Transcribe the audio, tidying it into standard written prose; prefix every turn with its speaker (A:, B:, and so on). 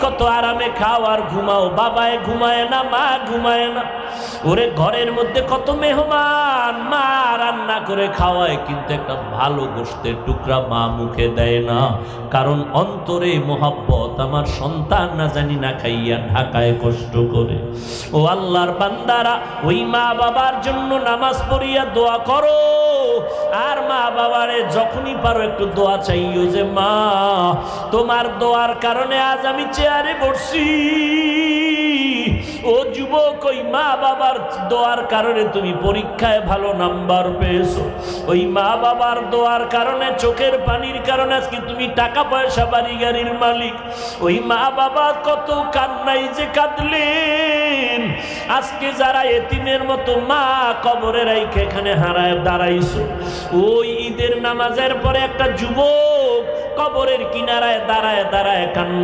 A: কত আরামে খাও আর ঘুমাও, বাবায় ঘুমায় না, মা ঘুমায় না। ওরে ঘরের মধ্যে কত মেহমান, মা রান্না করে খাওয়ায়, কিন্তু একটা ভালো গোশতের টুকরা মা মুখে দেয় না, কারণ অন্তরে মোহাব্বত, আমার সন্তান না জানি না খাইয়া ঢাকায় কষ্ট করে। ও আল্লাহর বান্দারা, ওই মা বাবার জন্য নামাজ পড়িয়া দোয়া করো, আর মা বাবারে যখনই পারো একটু দোয়া চাইও যে মা তোমার দোয়ার কারণে আজ আমি চেয়ারে বসছি। ও যুবক, ওই মা বাবার দোয়ার কারণে তুমি পরীক্ষায় ভালো নাম্বার পেয়েছো, ওই মা বাবার দোয়ার কারণে, চোখের পানির কারণে আজকে তুমি টাকা পয়সা বাড়ি গাড়ির মালিক। ওই মা বাবা কত কান্নাই যে কাঁদলেন, আজকে যারা এতিমের মতো মা কবরে রাইখে এখানে হারায় দাঁড়াইছো। ওই ঈদের নামাজের পরে একটা যুবক কবরের কিনারায় দাঁড়ায় দাঁড়ায় কান্না